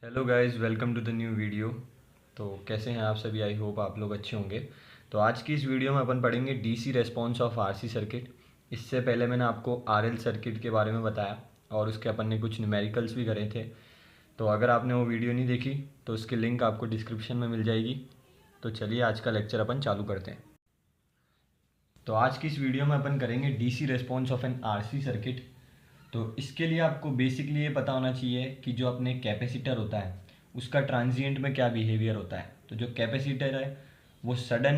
Hello guys, welcome to the new video. तो कैसे हैं आप सभी? आई होप आप लोग अच्छे होंगे। तो आज की इस वीडियो में अपन पढ़ेंगे DC response of RC circuit. इससे पहले मैंने आपको आरएल सर्किट के बारे में बताया और उसके अपन ने कुछ न्यूमेरिकल्स भी करे थे। तो अगर आपने वो वीडियो नहीं देखी तो उसकी लिंक आपको डिस्क्रिप्शन में मिल जाएगी। तो चलिए आज का लेक्चर अपन चालू करते हैं। तो आज की इस वीडियो में अपन करेंगे DC response of an RC circuit. तो इसके लिए आपको बेसिकली ये पता होना चाहिए कि जो अपने कैपेसिटर होता है उसका ट्रांजिएंट में क्या बिहेवियर होता है। तो जो कैपेसिटर है वो सडन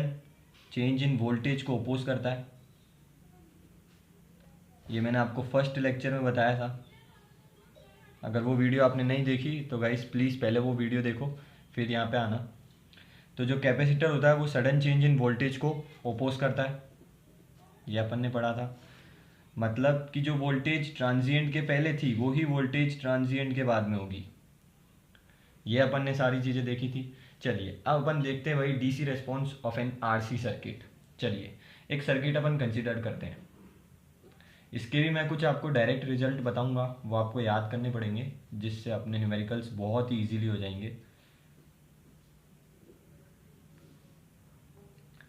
चेंज इन वोल्टेज को अपोज करता है। ये मैंने आपको फर्स्ट लेक्चर में बताया था। अगर वो वीडियो आपने नहीं देखी तो गाइस प्लीज़ पहले वो वीडियो देखो फिर यहाँ पे आना। तो जो कैपेसिटर होता है वो सडन चेंज इन वोल्टेज को अपोज करता है, ये अपन ने पढ़ा था। मतलब कि जो वोल्टेज ट्रांजिएंट के पहले थी वही वोल्टेज ट्रांजिएंट के बाद में होगी। ये अपन ने सारी चीज़ें देखी थी। चलिए अब अपन देखते हैं भाई DC response of an RC circuit. चलिए एक सर्किट अपन कंसिडर करते हैं। इसके भी मैं कुछ आपको डायरेक्ट रिजल्ट बताऊंगा, वो आपको याद करने पड़ेंगे जिससे अपने न्यूमेरिकल्स बहुत ही ईजीली हो जाएंगे।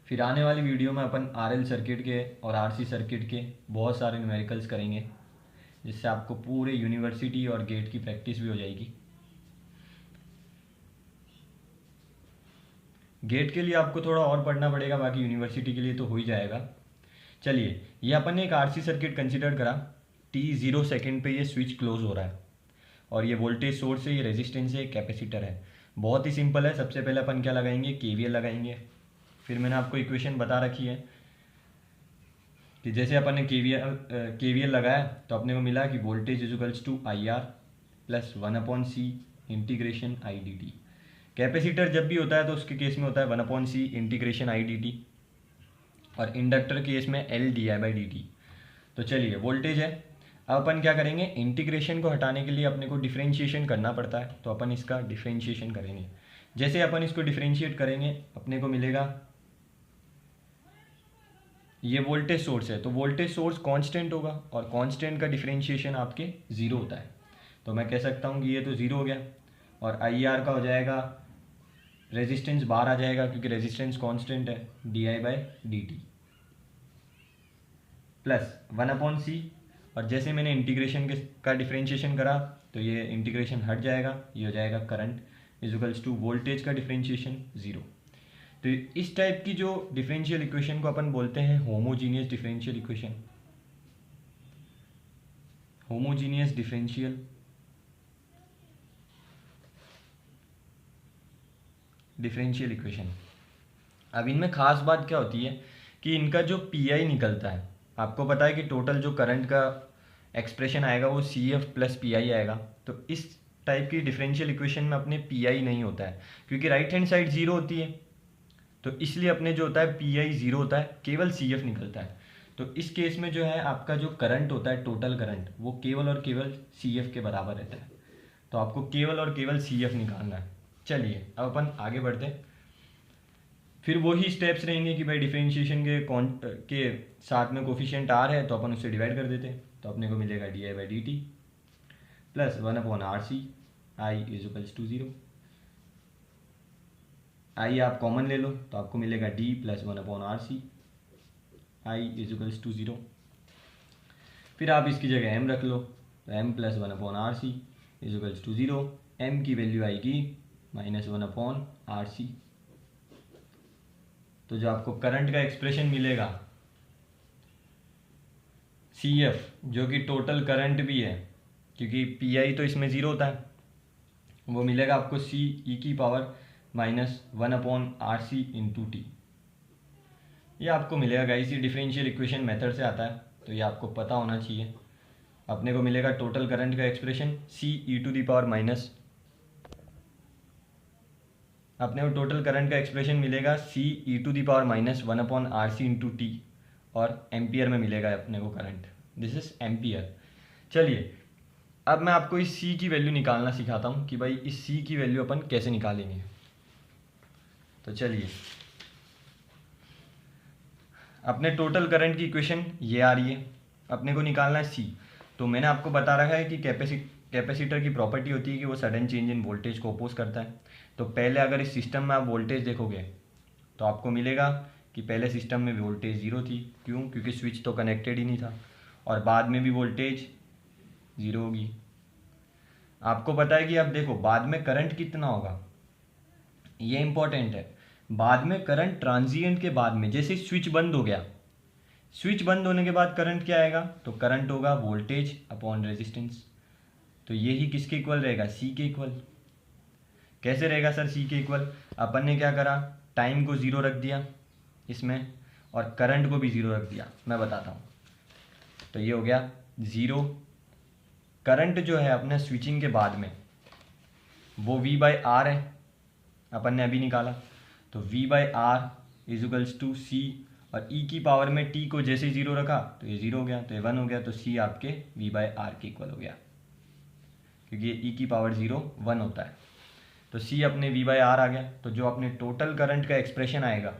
फिर आने वाली वीडियो में अपन आरएल सर्किट के और आरसी सर्किट के बहुत सारे न्यूमेरिकल्स करेंगे जिससे आपको पूरे यूनिवर्सिटी और गेट की प्रैक्टिस भी हो जाएगी। गेट के लिए आपको थोड़ा और पढ़ना पड़ेगा, बाकी यूनिवर्सिटी के लिए तो हो ही जाएगा। चलिए ये अपन ने एक आरसी सर्किट कंसिडर करा। t0 सेकेंड पे ये स्विच क्लोज हो रहा है और ये वोल्टेज सोर्स है, ये रेजिस्टेंस है, कैपेसिटर है। बहुत ही सिंपल है। सबसे पहले अपन क्या लगाएंगे, केवीएल लगाएंगे। फिर मैंने आपको इक्वेशन बता रखी है कि जैसे अपन ने केवीएल लगाया तो अपने को मिला कि voltage equals to I R plus 1/c integration I D T. Capacitor जब भी होता है तो उसके केस में होता है 1/c integration I D T और इंडक्टर केस में L D I by D T. तो चलिए वोल्टेज है। अब अपन क्या करेंगे, इंटीग्रेशन को हटाने के लिए अपने को डिफ्रेंशिएशन करना पड़ता है, तो अपन इसका डिफ्रेंशिएशन करेंगे। जैसे अपन इसको डिफ्रेंशिएट करेंगे अपने को मिलेगा ये वोल्टेज सोर्स है, तो वोल्टेज सोर्स कांस्टेंट होगा और कांस्टेंट का डिफ्रेंशिएशन आपके ज़ीरो होता है। तो मैं कह सकता हूँ कि ये तो ज़ीरो हो गया और आई आर का हो जाएगा, रेजिस्टेंस बाहर आ जाएगा क्योंकि रेजिस्टेंस कांस्टेंट है, D I by D T plus 1/c। और जैसे मैंने इंटीग्रेशन का डिफ्रेंशिएशन करा तो ये इंटीग्रेशन हट जाएगा, ये हो जाएगा करंट इजिकल्स टू वोल्टेज का डिफ्रेंशिएशन ज़ीरो। तो इस टाइप की जो डिफरेंशियल इक्वेशन को अपन बोलते हैं homogeneous differential equation. Homogeneous differential equation. अब इनमें खास बात क्या होती है कि इनका जो पी आई निकलता है, आपको पता है कि टोटल जो करंट का एक्सप्रेशन आएगा वो C F plus P I आएगा। तो इस टाइप की डिफरेंशियल इक्वेशन में अपने पी आई नहीं होता है क्योंकि राइट हैंड साइड ज़ीरो होती है, तो इसलिए अपने जो होता है पी आई ज़ीरो होता है, केवल सी एफ निकलता है। तो इस केस में जो है आपका जो करंट होता है टोटल करंट वो केवल और केवल सी एफ के बराबर रहता है। तो आपको केवल और केवल सी एफ निकालना है। चलिए अब अपन आगे बढ़ते हैं। फिर वही स्टेप्स रहेंगे कि भाई डिफरेंशिएशन के साथ में कोफिशिएंट आर है तो अपन उससे डिवाइड कर देते हैं, तो अपने को मिलेगा D I by D T plus 1/RC I equals to zero. I आप कॉमन ले लो तो आपको मिलेगा D plus 1/RC I equals to zero. फिर आप इसकी जगह एम रख लो तो M plus 1/RC equals to zero. M की वैल्यू आएगी -1/RC। तो जो आपको करंट का एक्सप्रेशन मिलेगा सी एफ, जो कि टोटल करंट भी है क्योंकि पी आई तो इसमें ज़ीरो होता है, वो मिलेगा आपको सी ई की पावर -1/RC इंटू टी। ये आपको मिलेगा गाइस, ये डिफरेंशियल इक्वेशन मेथड से आता है तो ये आपको पता होना चाहिए। अपने को मिलेगा टोटल करंट का expression C E to the power minus, अपने को टोटल करंट का एक्सप्रेशन मिलेगा C E to the power -1/RC into T और एम्पियर में मिलेगा अपने को करंट, दिस इज एम्पियर। चलिए अब मैं आपको इस सी की वैल्यू निकालना सिखाता हूँ कि भाई इस सी की वैल्यू अपन कैसे निकालेंगे। तो चलिए अपने टोटल करंट की इक्वेशन ये आ रही है, अपने को निकालना है सी। तो मैंने आपको बता रखा है कि कैपेसिटर की प्रॉपर्टी होती है कि वो सडन चेंज इन वोल्टेज को अपोज करता है। तो पहले अगर इस सिस्टम में आप वोल्टेज देखोगे तो आपको मिलेगा कि पहले सिस्टम में वोल्टेज ज़ीरो थी। क्यों? क्योंकि स्विच तो कनेक्टेड ही नहीं था। और बाद में भी वोल्टेज ज़ीरो होगी। आपको पता है कि अब देखो बाद में करंट कितना होगा, ये इंपॉर्टेंट है। बाद में करंट ट्रांजिएंट के बाद में, जैसे स्विच बंद हो गया, स्विच बंद होने के बाद करंट क्या आएगा? तो करंट होगा वोल्टेज अपॉन रेजिस्टेंस। तो यही किसके इक्वल रहेगा? सी के इक्वल। कैसे रहेगा सर सी के इक्वल? अपन ने क्या करा, टाइम को ज़ीरो रख दिया इसमें और करंट को भी ज़ीरो रख दिया। मैं बताता हूँ। तो ये हो गया ज़ीरो। करंट जो है अपने स्विचिंग के बाद में वो V बाई आर है, अपन ने अभी निकाला। तो V by R equals to C, और e की पावर में t को जैसे ज़ीरो रखा तो ये ज़ीरो हो गया, तो ये वन हो गया। तो c आपके V बाई आर के इक्वल हो गया, क्योंकि ये e की पावर ज़ीरो वन होता है। तो c अपने V बाई आर आ गया। तो जो अपने टोटल करंट का एक्सप्रेशन आएगा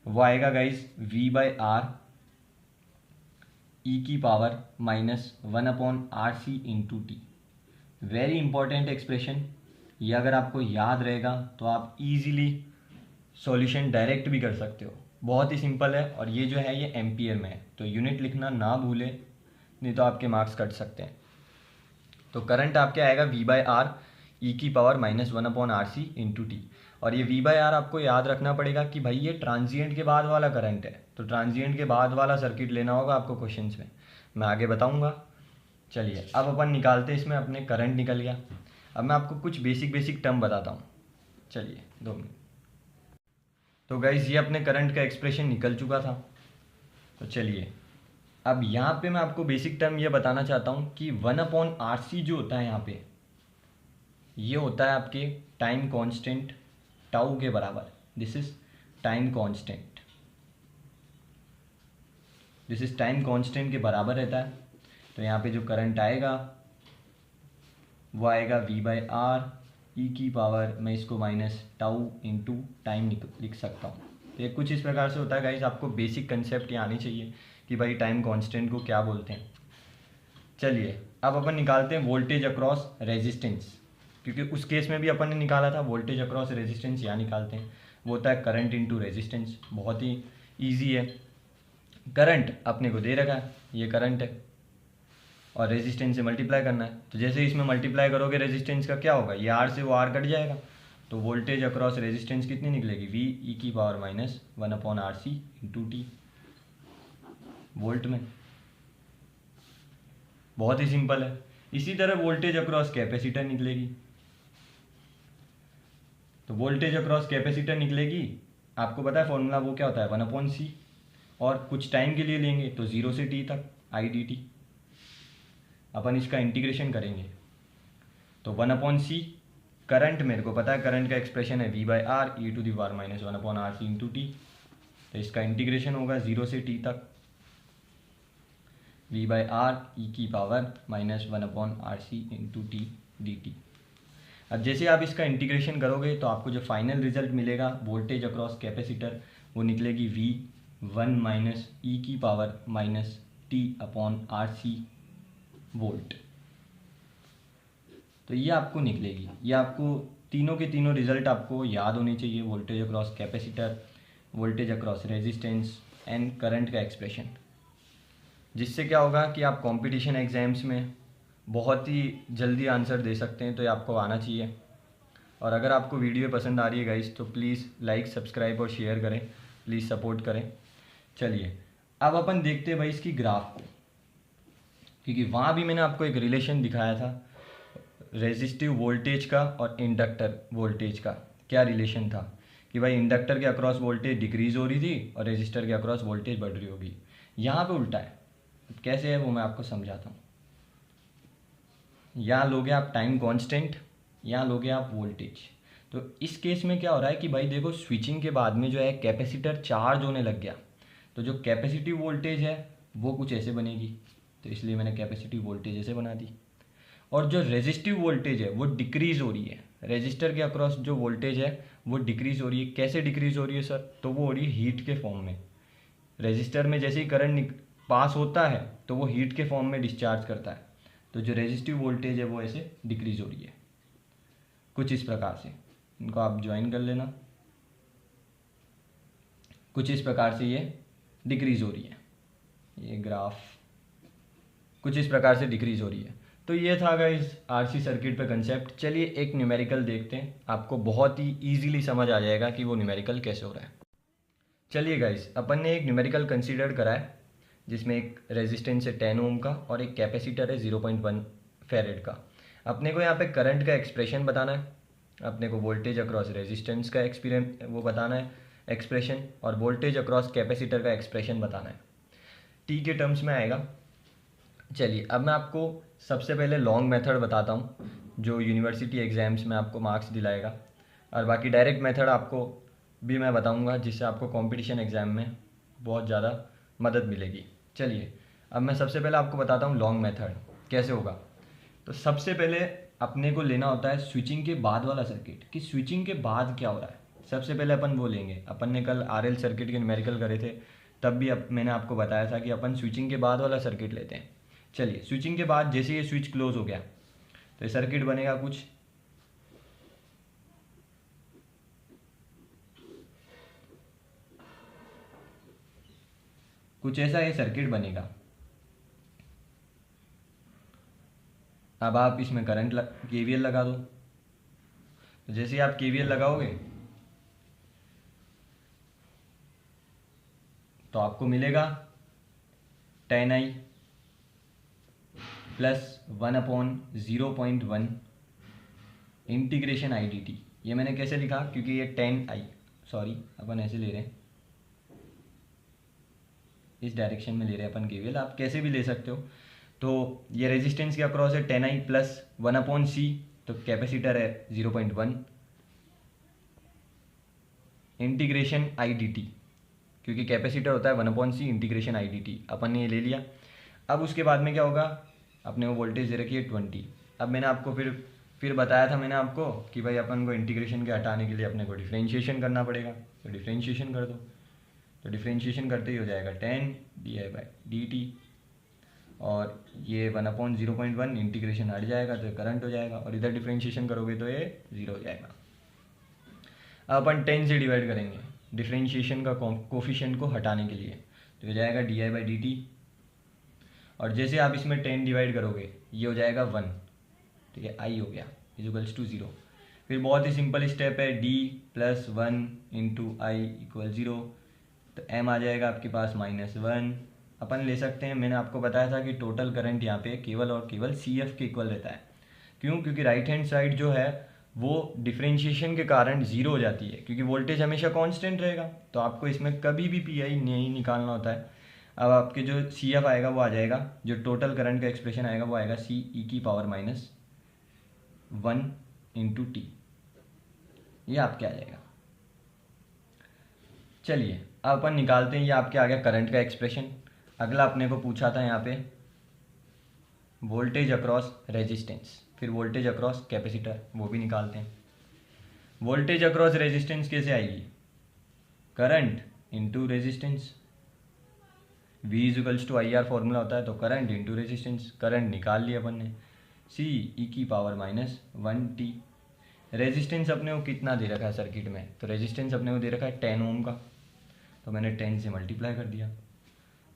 वो आएगा guys V by R E की power minus one upon R C into T. Very important expression. ये अगर आपको याद रहेगा तो आप इजीली सॉल्यूशन डायरेक्ट भी कर सकते हो। बहुत ही सिंपल है, और ये जो है ये एम्पियर में है, तो यूनिट लिखना ना भूले, नहीं तो आपके मार्क्स कट सकते हैं। तो करंट आपके आएगा V बाई आर ई की power minus one upon R C into T. और ये V बाई आर आपको याद रखना पड़ेगा कि भाई ये ट्रांजिएंट के बाद वाला करंट है, तो ट्रांजिएंट के बाद वाला सर्किट लेना होगा आपको क्वेश्चंस में, मैं आगे बताऊंगा। चलिए अब अपन निकालते हैं, इसमें अपने करंट निकल गया। अब मैं आपको कुछ बेसिक टर्म बताता हूँ। चलिए 2 मिनट। तो गाइज ये अपने करंट का एक्सप्रेशन निकल चुका था। तो चलिए अब यहाँ पे मैं आपको बेसिक टर्म ये बताना चाहता हूँ कि वन अपॉन आर सी जो होता है यहाँ पे, ये होता है आपके टाइम कांस्टेंट टाउ के बराबर। This is time constant, this is time constant के बराबर रहता है। तो यहाँ पे जो करंट आएगा वो आएगा V बाई आर ई की पावर, मैं इसको माइनस टाउ इंटू टाइम लिख सकता हूँ। तो ये कुछ इस प्रकार से होता है गाइस। आपको बेसिक कंसेप्ट ये आनी चाहिए कि भाई टाइम कांस्टेंट को क्या बोलते हैं। चलिए अब अपन निकालते हैं वोल्टेज अक्रॉस रेजिस्टेंस, क्योंकि उस केस में भी अपन ने निकाला था वोल्टेज अक्रॉस रेजिस्टेंस। यहाँ निकालते हैं, वो होता है करंट इंटू रेजिस्टेंस। बहुत ही ईजी है। करंट अपने को दे रखा है, ये करंट है, और रेजिस्टेंस से मल्टीप्लाई करना है। तो जैसे इसमें मल्टीप्लाई करोगे रेजिस्टेंस का क्या होगा, ये आर से वो आर कट जाएगा। तो वोल्टेज अक्रॉस रेजिस्टेंस कितनी निकलेगी? V ई की power minus one upon R C into T volt में। बहुत ही सिंपल है। इसी तरह वोल्टेज अक्रॉस कैपेसिटर निकलेगी। तो वोल्टेज अक्रॉस कैपेसिटर निकलेगी, आपको पता है फॉर्मूला वो क्या होता है? वन अपॉन सी, और कुछ टाइम के लिए लेंगे तो 0 से t तक आई डी टी। अपन इसका इंटीग्रेशन करेंगे तो वन अपॉन सी, करंट मेरे को पता है करंट का एक्सप्रेशन है V by R E to the power minus one upon R C into T. तो इसका इंटीग्रेशन होगा 0 से t तक V बाई आर ई की power minus one upon R C into T D T. अब जैसे आप इसका इंटीग्रेशन करोगे तो आपको जो फाइनल रिजल्ट मिलेगा वोल्टेज अक्रॉस कैपेसिटर, वो निकलेगी V वन माइनस ई की power minus T upon R C volt. तो ये आपको निकलेगी। ये आपको तीनों के तीनों रिजल्ट आपको याद होने चाहिए, voltage across capacitor, voltage across resistance and current का एक्सप्रेशन। जिससे क्या होगा कि आप कंपटीशन एग्जाम्स में बहुत ही जल्दी आंसर दे सकते हैं। तो ये आपको आना चाहिए। और अगर आपको वीडियो पसंद आ रही है गाइस तो प्लीज़ लाइक सब्सक्राइब और शेयर करें, प्लीज़ सपोर्ट करें। चलिए अब अपन देखते हैं भाई इसकी ग्राफ को, क्योंकि वहाँ भी मैंने आपको एक रिलेशन दिखाया था रेजिस्टिव वोल्टेज का और इंडक्टर वोल्टेज का। क्या रिलेशन था कि भाई इंडक्टर के अक्रॉस वोल्टेज डिक्रीज़ हो रही थी और रेजिस्टर के अक्रॉस वोल्टेज बढ़ रही होगी। यहाँ पे उल्टा है। कैसे है वो मैं आपको समझाता हूँ। यहाँ लोगे आप टाइम कांस्टेंट, यहाँ लोगे आप वोल्टेज। तो इस केस में क्या हो रहा है कि भाई देखो स्विचिंग के बाद में जो है कैपेसिटर चार्ज होने लग गया, तो जो कैपेसिटिव वोल्टेज है वो कुछ ऐसे बनेगी। तो इसलिए मैंने कैपेसिटिव वोल्टेज ऐसे बना दी। और जो रेजिस्टिव वोल्टेज है वो डिक्रीज़ हो रही है। रेजिस्टर के अक्रॉस जो वोल्टेज है वो डिक्रीज़ हो रही है। कैसे डिक्रीज़ हो रही है सर? तो वो हो रही है हीट के फॉर्म में। रेजिस्टर में जैसे ही करंट पास होता है तो वो हीट के फॉर्म में डिस्चार्ज करता है। तो जो रेजिस्टिव वोल्टेज है वो ऐसे डिक्रीज हो रही है कुछ इस प्रकार से। इनको आप ज्वाइन कर लेना। कुछ इस प्रकार से ये डिक्रीज हो रही है, ये ग्राफ कुछ इस प्रकार से डिक्रीज हो रही है। तो ये था गाइस आरसी सर्किट पे कंसेप्ट। चलिए एक न्यूमेरिकल देखते हैं, आपको बहुत ही इजीली समझ आ जाएगा कि वो न्यूमेरिकल कैसे हो रहा है। चलिए गाइस, अपन ने एक न्यूमेरिकल कंसीडर करा है जिसमें एक रेजिस्टेंस है 10 ओम का और एक कैपेसिटर है 0.1 फेरेड का। अपने को यहाँ पे करंट का एक्सप्रेशन बताना है, अपने को वोल्टेज अक्रॉस रेजिस्टेंस का वो बताना है एक्सप्रेशन, और वोल्टेज अक्रॉस कैपेसिटर का एक्सप्रेशन बताना है। टी के टर्म्स में आएगा। चलिए अब मैं आपको सबसे पहले लॉन्ग मेथड बताता हूँ जो यूनिवर्सिटी एग्ज़ाम्स में आपको मार्क्स दिलाएगा, और बाकी डायरेक्ट मेथड आपको भी मैं बताऊँगा जिससे आपको कंपटीशन एग्ज़ाम में बहुत ज़्यादा मदद मिलेगी। चलिए अब मैं सबसे पहले आपको बताता हूँ लॉन्ग मेथड कैसे होगा। तो सबसे पहले अपने को लेना होता है स्विचिंग के बाद वाला सर्किट, कि स्विचिंग के बाद क्या हो रहा है। सबसे पहले अपन वो लेंगे। अपन ने कल आरएल सर्किट के न्यूमेरिकल करे थे, तब भी मैंने आपको बताया था कि अपन स्विचिंग के बाद वाला सर्किट लेते हैं। चलिए स्विचिंग के बाद जैसे ये स्विच क्लोज हो गया तो ये सर्किट बनेगा कुछ ऐसा ये सर्किट बनेगा। अब आप इसमें करंट केवीएल लगा दो। तो जैसे आप केवीएल लगाओगे तो आपको मिलेगा 10i plus 1/0.1 integration I D T. ये मैंने कैसे लिखा, क्योंकि ये 10i, सॉरी अपन ऐसे ले रहे हैं, इस डायरेक्शन में ले रहे हैं अपन केवीएल, आप कैसे भी ले सकते हो। तो ये रेजिस्टेंस के अक्रॉस है 10i प्लस 1/c, तो कैपेसिटर है 0.1 इंटीग्रेशन आई डी टी, क्योंकि कैपेसिटर होता है 1/c integration I D T. अपन ने ये ले लिया। अब उसके बाद में क्या होगा, अपने को वोल्टेज दे रखी है 20। अब मैंने आपको फिर बताया था मैंने आपको कि भाई अपन को इंटीग्रेशन के हटाने के लिए अपने को डिफ्रेंशिएशन करना पड़ेगा। तो डिफ्रेंशिएशन कर दो। तो डिफ्रेंशिएशन करते ही हो जाएगा 10 di/dt, और ये 1/0.1 इंटीग्रेशन हट जाएगा तो करंट हो जाएगा, और इधर डिफ्रेंशिएशन करोगे तो ये 0 हो जाएगा। अब अपन 10 से डिवाइड करेंगे डिफ्रेंशिएशन का कोफिशिएंट को हटाने के लिए, तो हो जाएगा di/dt, और जैसे आप इसमें 10 डिवाइड करोगे ये हो जाएगा 1, तो ये i हो गया इक्वल्स टू 0। फिर बहुत ही सिंपल स्टेप है, d plus 1 into I equal 0, तो m आ जाएगा आपके पास -1। अपन ले सकते हैं, मैंने आपको बताया था कि टोटल करंट यहाँ पे केवल और केवल CF के इक्वल रहता है। क्यों? क्योंकि राइट हैंड साइड जो है वो डिफ्रेंशिएशन के कारण 0 हो जाती है, क्योंकि वोल्टेज हमेशा कांस्टेंट रहेगा। तो आपको इसमें कभी भी PI नहीं निकालना होता है। अब आपके जो CF आएगा वो आ जाएगा, जो टोटल करंट का एक्सप्रेशन आएगा वो आएगा CE⁻1 इंटू टी, ये आपके आ जाएगा। चलिए अब अपन निकालते हैं, ये आपके आ गया करंट का एक्सप्रेशन। अगला अपने को पूछा था यहाँ पे वोल्टेज अक्रॉस रेजिस्टेंस, फिर वोल्टेज अक्रॉस कैपेसिटर, वो भी निकालते हैं। वोल्टेज अक्रॉस रेजिस्टेंस कैसे आएगी, current into resistance, V/IR formula होता है, तो करंट इंटू रेजिस्टेंस। करंट निकाल लिया अपन ने, CE⁻1t। रेजिस्टेंस अपने को कितना दे रखा है सर्किट में, तो रेजिस्टेंस अपने को दे रखा है 10 ओम का, तो मैंने 10 से मल्टीप्लाई कर दिया,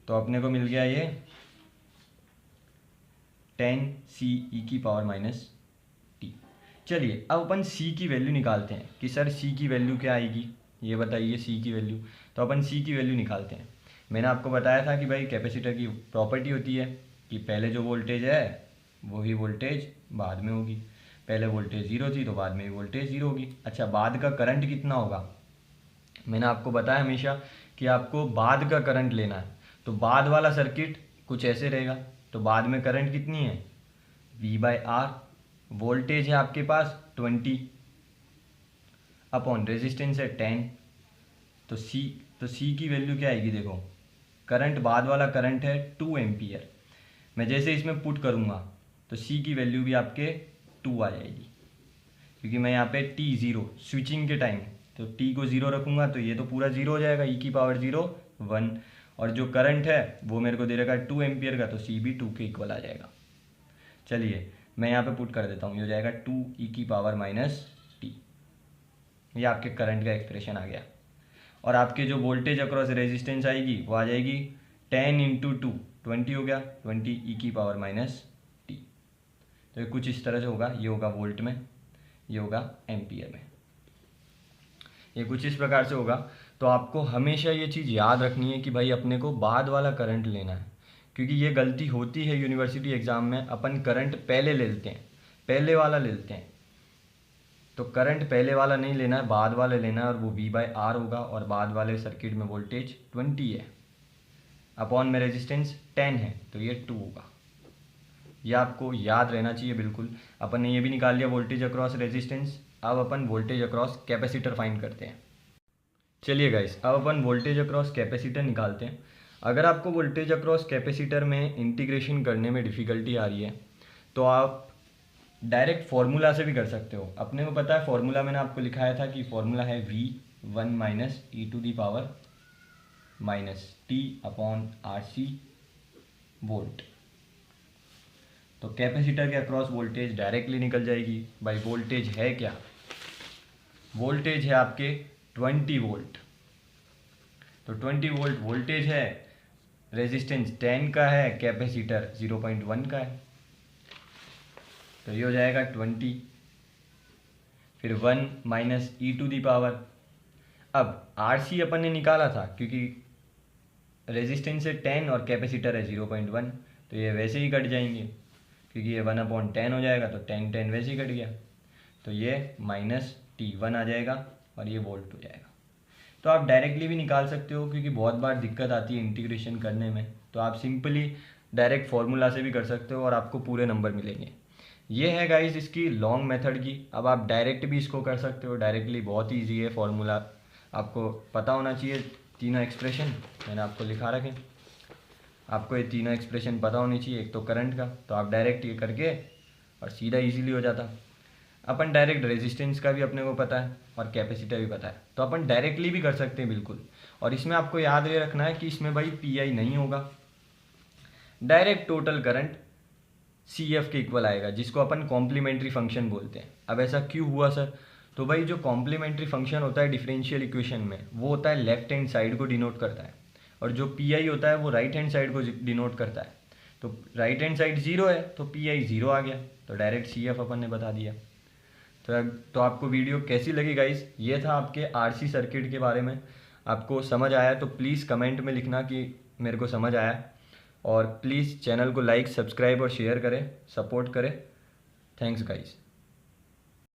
तो अपने को मिल गया ये 10 CE⁻t। चलिए अब अपन C की वैल्यू निकालते हैं कि सर C की वैल्यू क्या आएगी, ये बताइए C की वैल्यू। तो अपन C की वैल्यू निकालते हैं। मैंने आपको बताया था कि भाई कैपेसिटर की प्रॉपर्टी होती है कि पहले जो वोल्टेज है वही वोल्टेज बाद में होगी। पहले वोल्टेज 0 थी तो बाद में भी वोल्टेज 0 होगी। अच्छा, बाद का करंट कितना होगा, मैंने आपको बताया हमेशा कि आपको बाद का करंट लेना है। तो बाद वाला सर्किट कुछ ऐसे रहेगा। तो बाद में करंट कितनी है, V/R, वोल्टेज है आपके पास 20 अपॉन रेजिस्टेंस है 10, तो C की वैल्यू क्या आएगी, देखो करंट बाद वाला करंट है 2 एम्पियर। मैं जैसे इसमें पुट करूँगा तो C की वैल्यू भी आपके 2 आ जाएगी, क्योंकि मैं यहाँ पे T0 स्विचिंग के टाइम तो T को 0 रखूँगा तो ये तो पूरा 0 हो जाएगा, e⁻0 1, और जो करंट है वो मेरे को दे रखा है 2 एम्पियर का, तो C भी 2 के इक्वल आ जाएगा। चलिए मैं यहाँ पे पुट कर देता हूँ, ये हो जाएगा 2e⁻t। ये आपके करंट का एक्सप्रेशन आ गया। और आपके जो वोल्टेज अक्रॉस रेजिस्टेंस आएगी वो आ जाएगी 10 × 2 20 हो गया, 20e⁻t। तो ये कुछ इस तरह से होगा, ये होगा वोल्ट में, ये होगा एम्पियर में, ये कुछ इस प्रकार से होगा। तो आपको हमेशा ये चीज़ याद रखनी है कि भाई अपने को बाद वाला करंट लेना है, क्योंकि ये गलती होती है यूनिवर्सिटी एग्ज़ाम में, अपन करंट पहले ले लेते हैं, पहले वाला ले लेते हैं। तो करंट पहले वाला नहीं लेना है, बाद वाला लेना है, और वो V/R होगा। और बाद वाले सर्किट में वोल्टेज 20 है, अपॉन में रेजिस्टेंस 10 है, तो ये 2 होगा। यह आपको याद रहना चाहिए बिल्कुल। अपन ने ये भी निकाल लिया वोल्टेज अक्रॉस रेजिस्टेंस। अब अपन वोल्टेज अक्रॉस कैपेसिटर फाइंड करते हैं। चलिए गाइस, अब अपन वोल्टेज अक्रॉस कैपेसिटर निकालते हैं। अगर आपको वोल्टेज अक्रॉस कैपेसिटर में इंटीग्रेशन करने में डिफ़िकल्टी आ रही है तो आप डायरेक्ट फार्मूला से भी कर सकते हो। अपने को पता है फार्मूला, मैंने आपको लिखाया था कि फार्मूला है V1 - e⁻t/RC वोल्ट। तो कैपेसिटर के अक्रॉस वोल्टेज डायरेक्टली निकल जाएगी। भाई वोल्टेज है क्या? वोल्टेज है आपके 20 वोल्ट। तो 20 वोल्ट वोल्टेज है, रेजिस्टेंस 10 का है, कैपेसिटर 0.1 का है, तो ये हो जाएगा 20। फिर 1 - e⁻। अब RC अपन ने निकाला था क्योंकि रेजिस्टेंस है 10 और कैपेसिटर है 0.1, तो ये वैसे ही कट जाएंगे क्योंकि ये 1/10 हो जाएगा, तो 10 वैसे ही कट गया, तो ये -t1 आ जाएगा और ये वोल्ट हो जाएगा। तो आप डायरेक्टली भी निकाल सकते हो, क्योंकि बहुत बार दिक्कत आती है इंटीग्रेशन करने में, तो आप सिंपली डायरेक्ट फार्मूला से भी कर सकते हो और आपको पूरे नंबर मिलेंगे। ये है गाइस इसकी लॉन्ग मेथड की। अब आप डायरेक्ट भी इसको कर सकते हो, डायरेक्टली बहुत ईजी है। फार्मूला आपको पता होना चाहिए, तीनों एक्सप्रेशन मैंने आपको लिखा रखे, आपको ये तीनों एक्सप्रेशन पता होनी चाहिए। एक तो करंट का, तो आप डायरेक्ट ये करके और सीधा इजीली हो जाता। अपन डायरेक्ट रेजिस्टेंस का भी अपने को पता है और कैपेसिटर भी पता है, तो अपन डायरेक्टली भी कर सकते हैं बिल्कुल। और इसमें आपको याद ये रखना है कि इसमें भाई PI नहीं होगा, डायरेक्ट टोटल करंट CF के इक्वल आएगा, जिसको अपन कॉम्प्लीमेंट्री फंक्शन बोलते हैं। अब ऐसा क्यों हुआ सर? तो भाई जो कॉम्प्लीमेंट्री फंक्शन होता है डिफरेंशियल इक्वेशन में, वो होता है लेफ्ट हैंड साइड को डिनोट करता है, और जो PI होता है वो राइट हैंड साइड को डिनोट करता है। तो राइट हैंड साइड 0 है तो PI 0 आ गया, तो डायरेक्ट CF अपन ने बता दिया। तो आपको वीडियो कैसी लगी गाइस? ये था आपके RC सर्किट के बारे में। आपको समझ आया तो प्लीज़ कमेंट में लिखना कि मेरे को समझ आया, और प्लीज़ चैनल को लाइक, सब्सक्राइब और शेयर करें, सपोर्ट करें। Thanks guys.